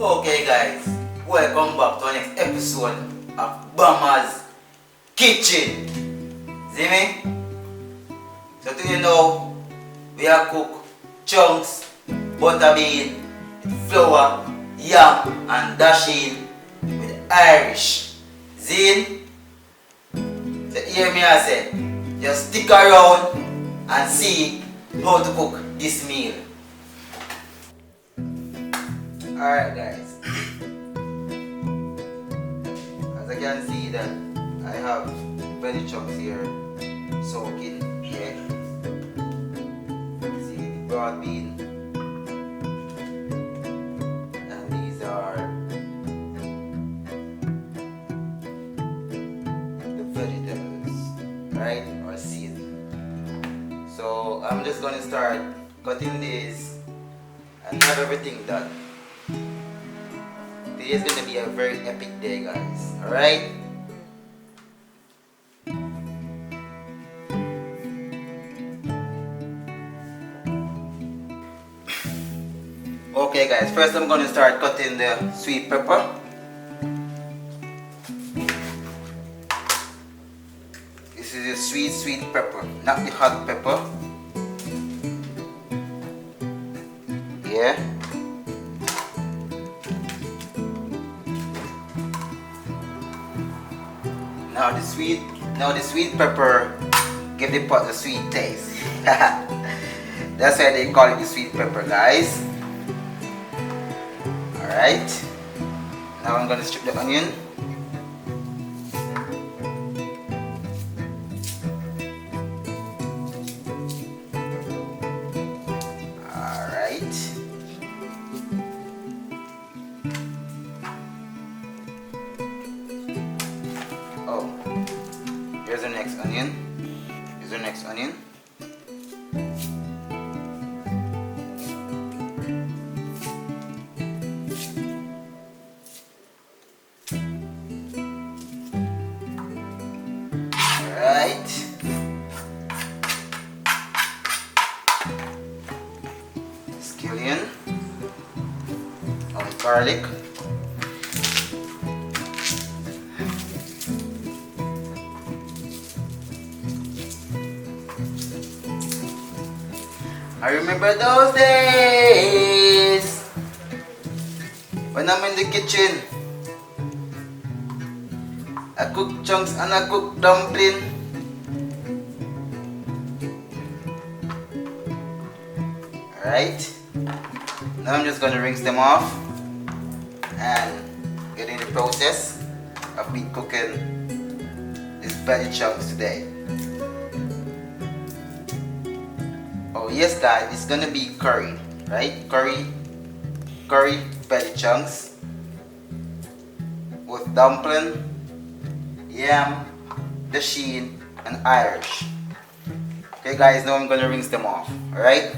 Okay guys, welcome back to our next episode of Bammazz Kitchen. See me? So today now, we are cook chunks, butter bean, flour, yam and dashing with Irish. Zin? So hear me I say, just stick around and see how to cook this meal. Alright guys, as I can see that I have belly chunks here soaking, yeah. See the broad bean, and these are the vegetables, right, or seed. So I'm just going to start cutting these and have everything done. Today is going to be a very epic day guys, alright? Okay guys, first I'm going to start cutting the sweet pepper. This is the sweet pepper, not the hot pepper. Yeah. Now the sweet pepper give the pot the sweet taste. That's why they call it the sweet pepper guys. Alright. Now I'm gonna strip the onion. Alright. Oh, here's the next onion. Here's the next onion. Alright. Scallion. Of garlic. I remember those days when I'm in the kitchen. I cook chunks and I cook dumpling. Alright. Now I'm just going to rinse them off and get in the process of me cooking these belly chunks today. Oh yes guys, it's gonna be curry, right? Curry belly chunks with dumpling, yam, dasheen, and Irish. Okay guys, now I'm gonna rinse them off, alright?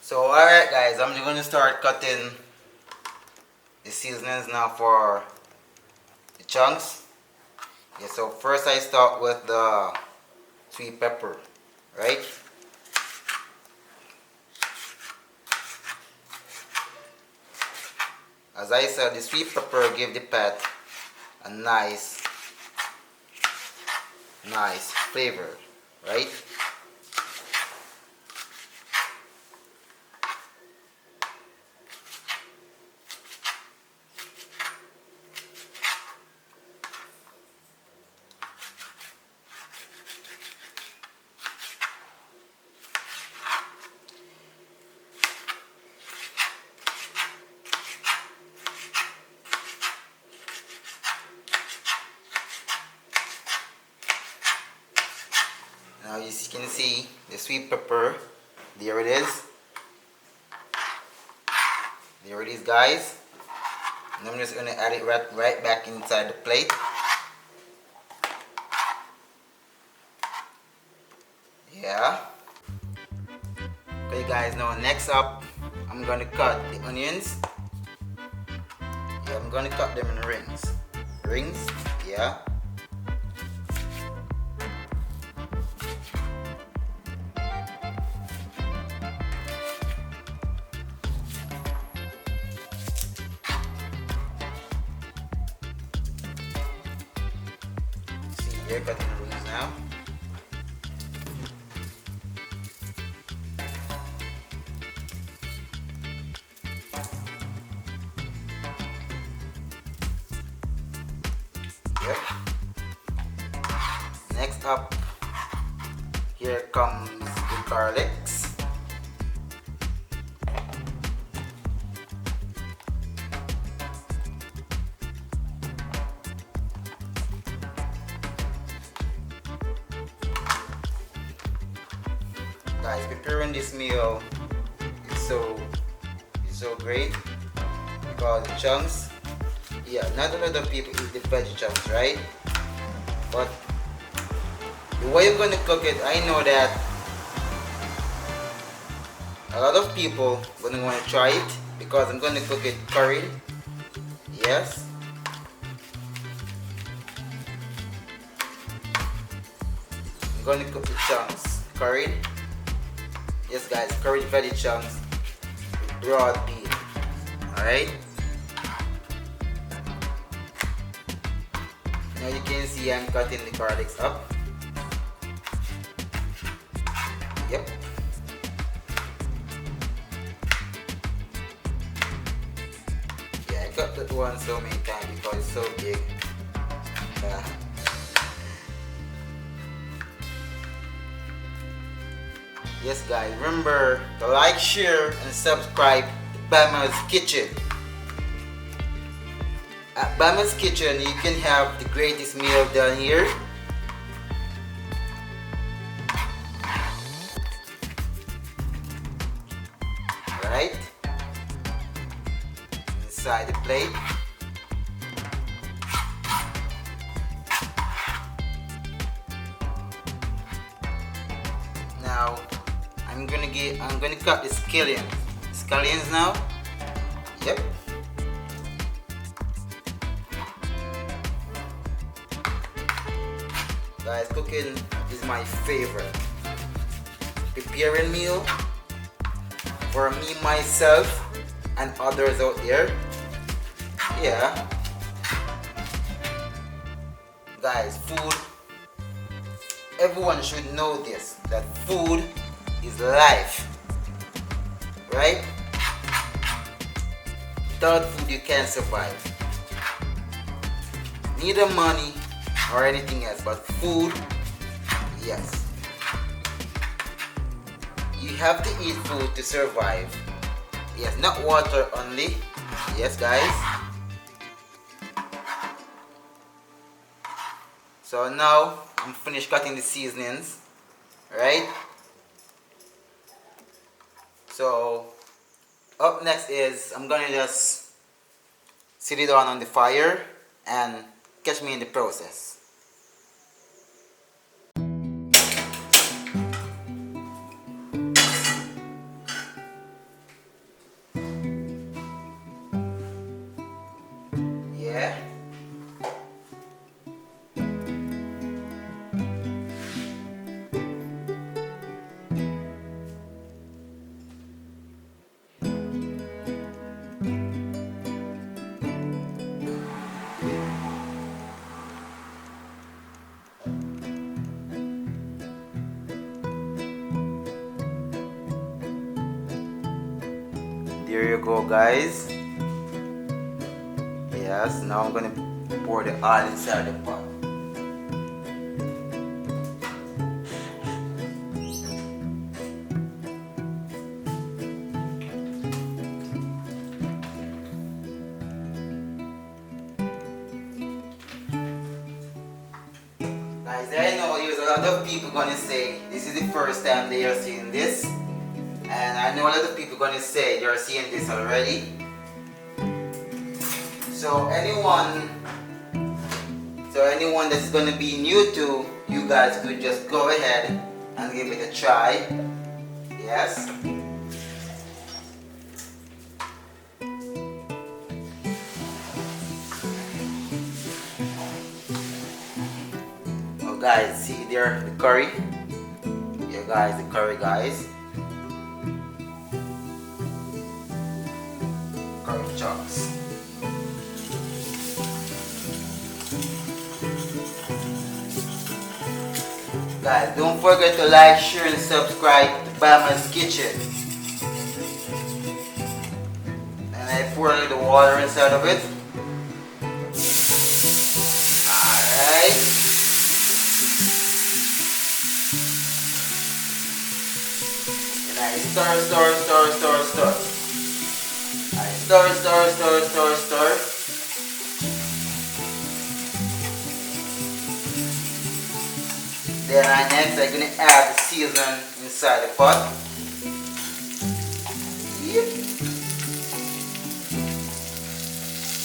So alright guys, I'm just going to start cutting the seasonings now for the chunks. Yeah, so first I start with the sweet pepper, right? As I said, the sweet pepper give the pat a nice flavor, right? Now you can see the sweet pepper, there it is. There it is guys. And I'm just going to add it right back inside the plate. Yeah. Okay guys, now next up I'm gonna cut the onions. Yeah, I'm gonna cut them in rings. Rings, yeah. See, they're cutting rings now. Yep. Next up, here comes the garlics. Guys, preparing this meal is so great because the chunks. Yeah, not a lot of people eat the veggie chunks, right? But the way you're gonna cook it, I know that a lot of people gonna wanna try it because I'm gonna cook it curried. Yes. I'm gonna cook the chunks curried. Yes guys, curried veggie chunks with broad beef. Alright? Now you can see I'm cutting the garlics up. Yep. Yeah, I cut that one so many times because it's so big. Yes guys, remember to like, share and subscribe to Bammazz Kitchen. At Bammazz Kitchen, you can have the greatest meal done here. Right? Inside the plate. Now, I'm gonna cut the scallions now. Yep. Guys, cooking is my favorite. Preparing meal for me, myself, and others out there. Yeah. Guys, food. Everyone should know this, that food is life. Right? Without food you can't survive. Neither money or anything else, but food, yes. You have to eat food to survive. Yes, not water only. Yes, guys. So now I'm finished cutting the seasonings, right? So up next is I'm gonna just sit it on the fire and catch me in the process. Yeah. There you go, guys. Yes, now I'm gonna pour the oil inside the pot. Guys, I know there's a lot of people gonna say this is the first time they are seeing this. And I know a lot of people gonna say they're seeing this already. So anyone that's gonna be new to, you guys could just go ahead and give it a try. Yes. guys, see there the curry. Yeah guys, the curry guys. Curry chunks. Guys, don't forget to like, share and subscribe to Bammazz Kitchen. And I pour a little water inside of it. Alright. And I stir. I stir. Then next I'm going to add the season inside the pot. Yep.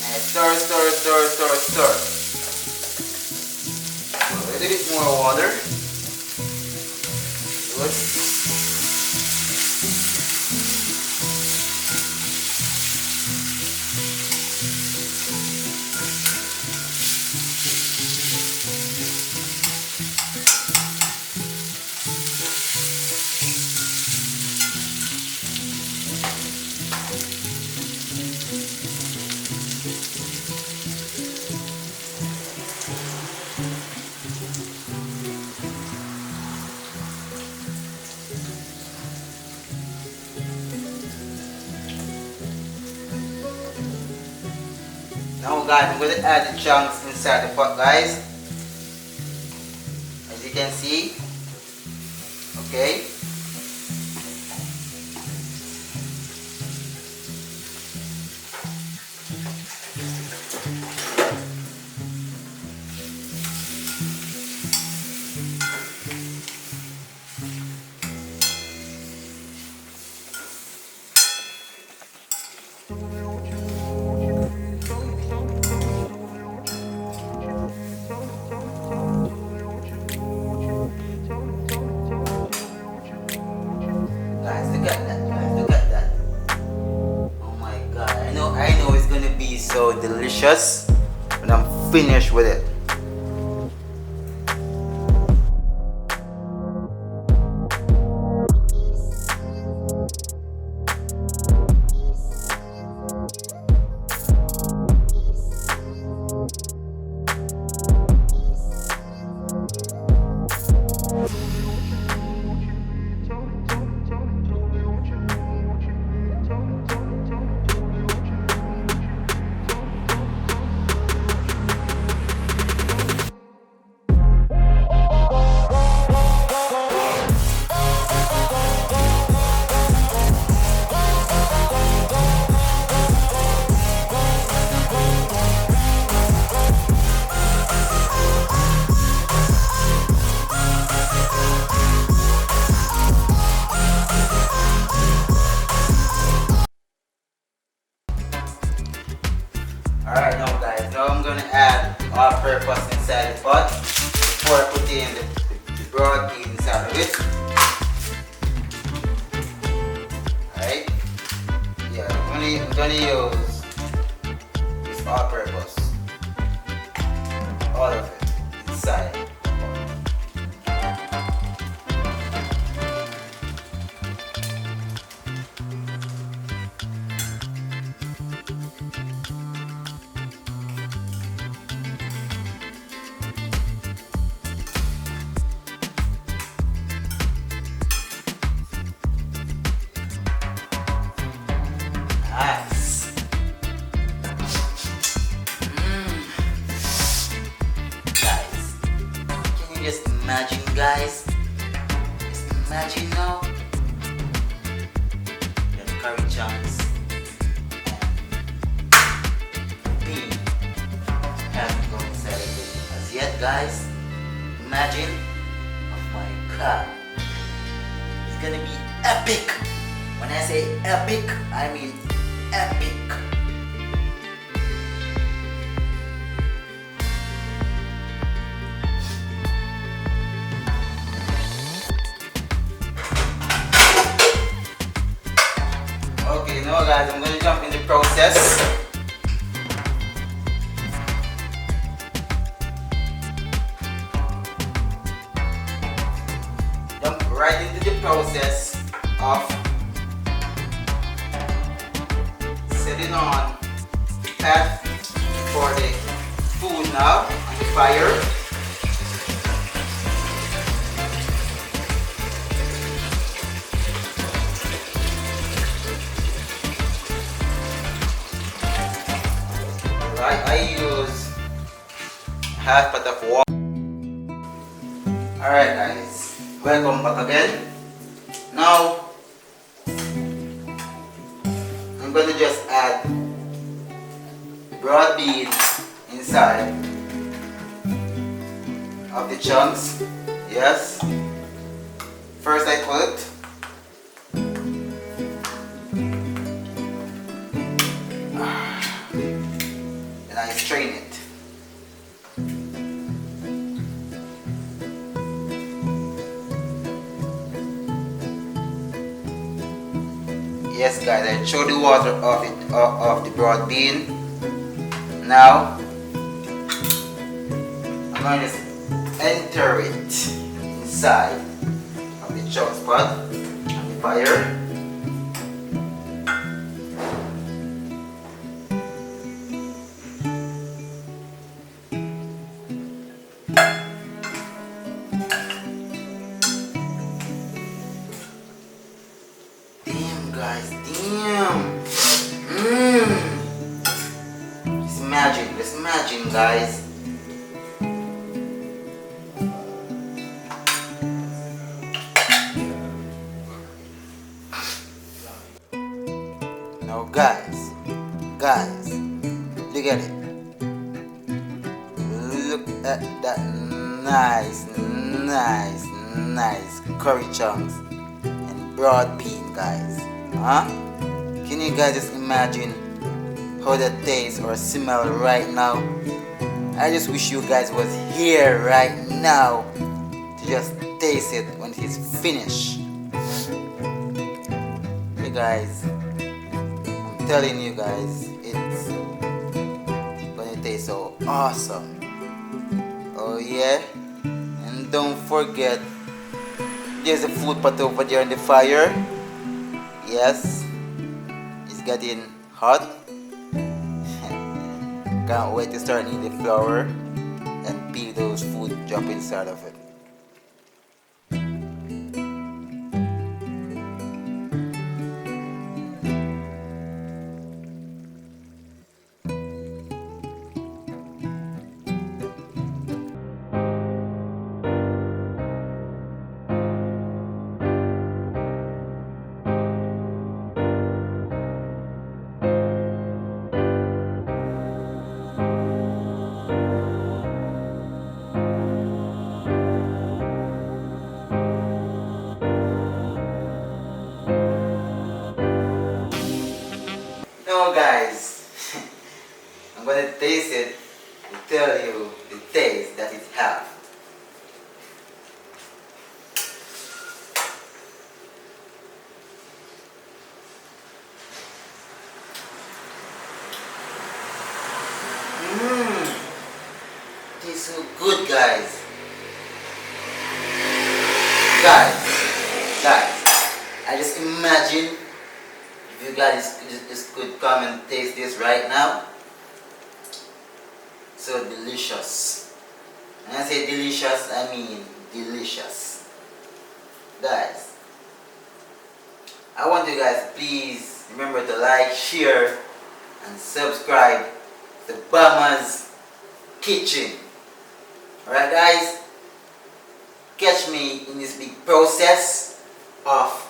And stir. A little bit more water. Good. Now guys, I'm going to add the chunks inside the pot guys. As you can see. Okay. Look at that. Oh my god. I know it's gonna be so delicious when I'm finished with it. Alright now guys, now I'm going to add all-purpose inside the pot before I put in the broad meat inside of it. Alright, yeah, I'm going to use this all-purpose, all of it inside. Nice. Guys, can you just imagine guys? Just imagine now. The curry chunks and bean haven't gone inside of it as yet guys. Imagine. Oh my god. It's gonna be epic. When I say epic, I mean epic. Okay, now guys, I'm going to jump in the process. process of setting on pat for the food now on the fire. I use half pot of water. Alright guys, welcome back again. Now I'm going to just add broad bean inside of the chunks. Yes. First I put and I strain it. Yes guys, I throw the water of the broad bean. Now I'm going to enter it inside of the chunks pot on the fire. Guys, damn. Let's imagine guys. Now guys, look at it. Look at that nice curry chunks and broad bean guys. Huh? Can you guys just imagine how that tastes or smell right now? I just wish you guys was here right now to just taste it when it's finished. Hey guys, I'm telling you guys, it's gonna taste so awesome. Oh yeah? And don't forget, there's a food pot over there on the fire. Yes, it's getting hot. Can't wait to start eating the flour and peel those food drop inside of it. Now guys, I'm going to taste it and tell you the taste that it has. Tastes so good guys. Guys, I just imagine if you guys just could come and taste this right now. So delicious. When I say delicious, I mean delicious. Guys, I want you guys please remember to like, share and subscribe to Bammazz Kitchen. Alright guys, catch me in this big process of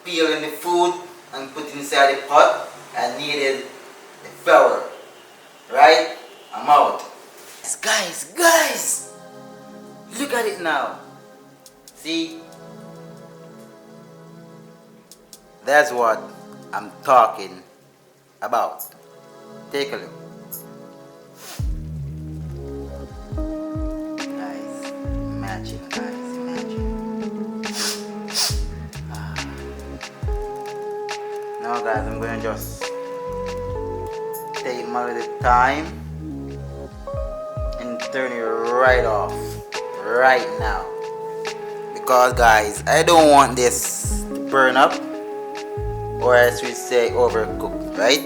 peeling the food and put inside the pot. I needed the flour. Right? I'm out. Guys, look at it now. See? That's what I'm talking about. Take a look. Guys, imagine. Now guys, I'm gonna just take my little time and turn it right off right now. Cause guys, I don't want this to burn up, or as we say, overcooked, right?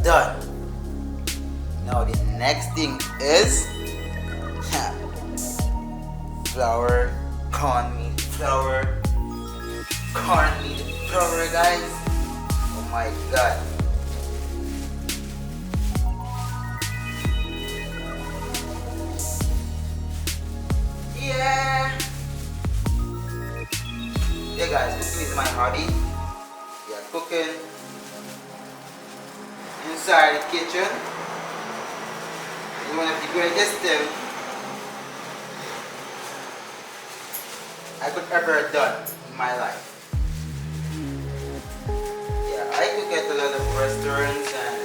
Done. Now the next thing is flour, cornmeal flour, guys. Oh my god. Yeah. Yeah guys, cooking is my hobby. Yeah, cooking inside the kitchen is one of the greatest things I could ever done in my life. Yeah, I cook at a lot of restaurants and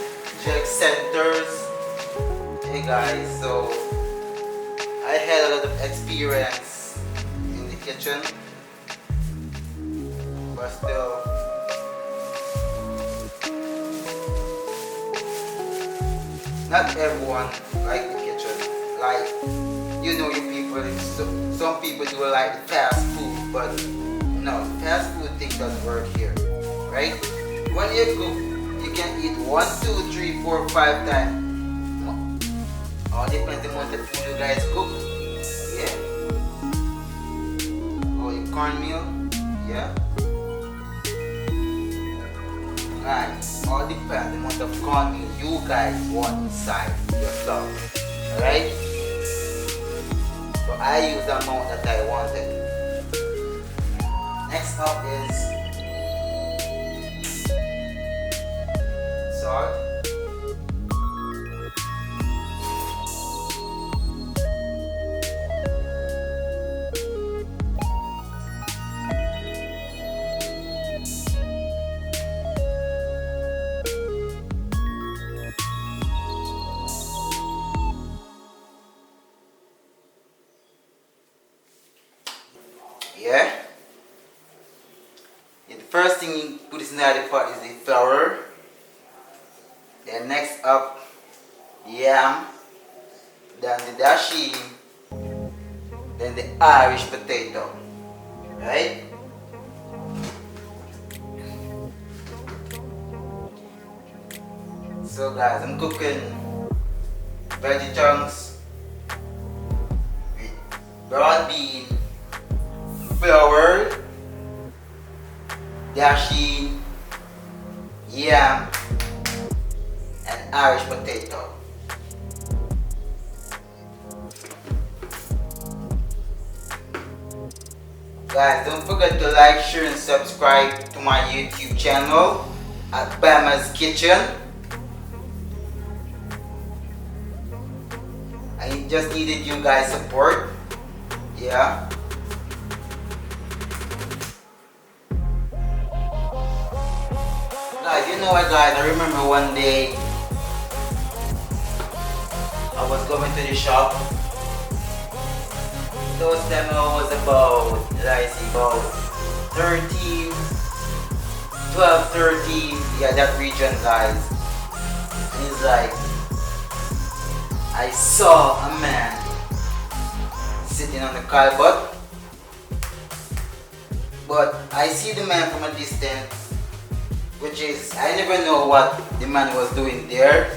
check centers. Hey guys, so I had a lot of experience in the kitchen, but still not everyone like the kitchen. Like, you know, you people, some people do like fast food, but no, fast food thing doesn't work here, right? When you cook, you can eat 1, 2, 3, 4, 5 times. All depends on the food you guys cook. Yeah. Oh, your cornmeal. Yeah. Guys, all depends on the cornmeal you guys want inside your flour. Alright? So I use the amount that I wanted. Next up is salt. Yeah. The first thing you put inside the pot is the flour. Then next up, the yam. Then the dashi. Then the Irish potato. Right? So guys, I'm cooking veggie chunks with brown bean, flour, dashi, yam, and Irish potato. Guys, don't forget to like, share, and subscribe to my YouTube channel at Bammazz Kitchen. I just needed you guys' support. Yeah. Guys, you know what guys, I remember one day I was going to the shop. Those time I was about, let's see, about 13, 12, 13, yeah, that region guys. And it's like, I saw a man sitting on the cardboard, but I see the man from a distance, which is, I never know what the man was doing there.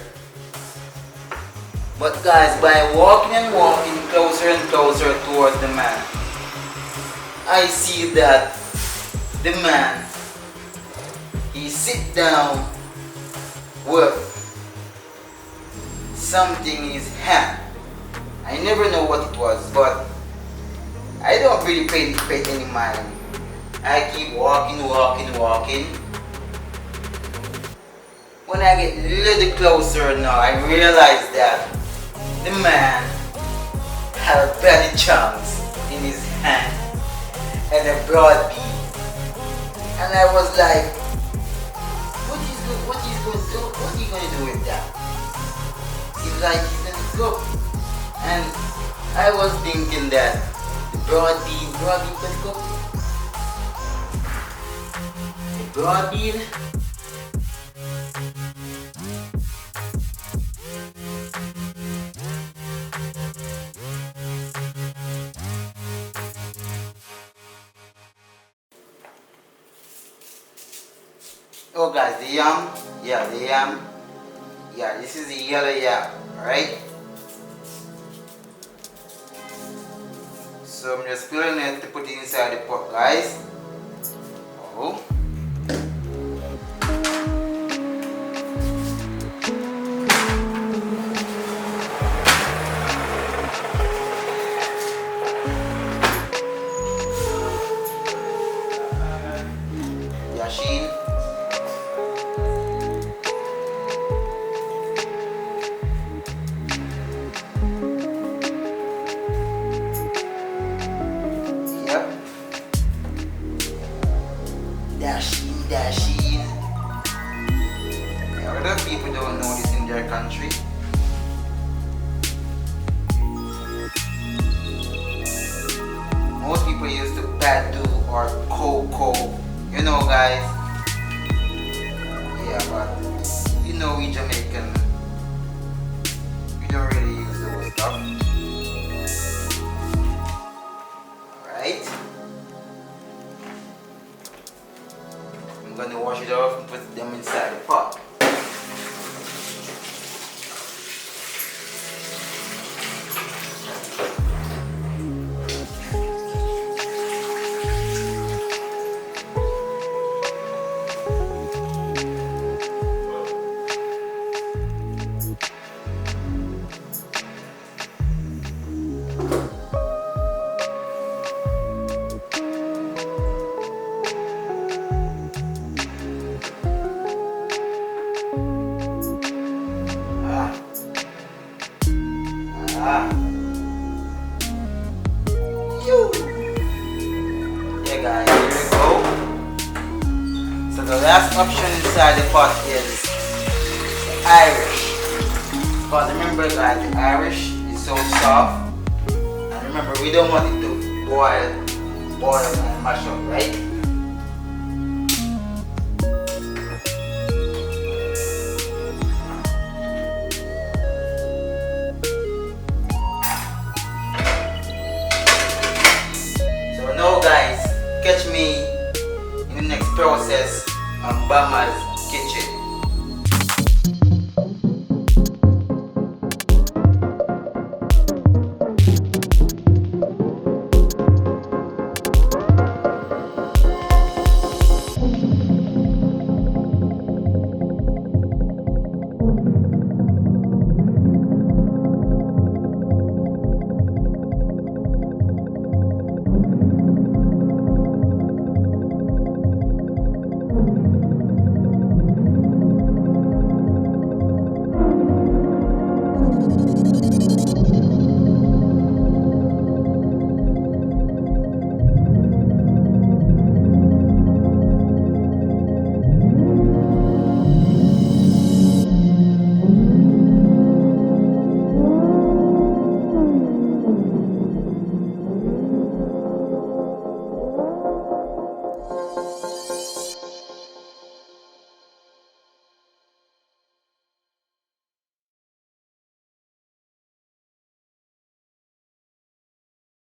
But guys, by walking and walking closer and closer towards the man, I see that the man, he sit down with something in his hand. I never know what it was, but I don't really pay any mind. I keep walking. When I get a little closer now, I realize that the man had belly chunks in his hand and a broad bean. And I was like, what is he going to do with that? He's like, he's going to cook. And I was thinking that the broad bean can cook. The broad bean. Oh guys, the yam, yeah, the yam, yeah, this is the yellow yam, alright? So I'm just peeling it to put it inside the pot, guys. Oh. Yashin. Dashin. Yeah, other people don't know this in their country. Most people use the Badu or Coco. You know, guys. Yeah, but you know we Jamaican. We don't really use those stuff. Alright. I'm gonna wash it off and put them inside the pot. Yeah guys, here we go. So the last option inside the pot is the Irish. Because remember guys, the Irish is so soft. And remember, we don't want it to boil and mash up, right? So now guys, catch me in the next process on Bammazz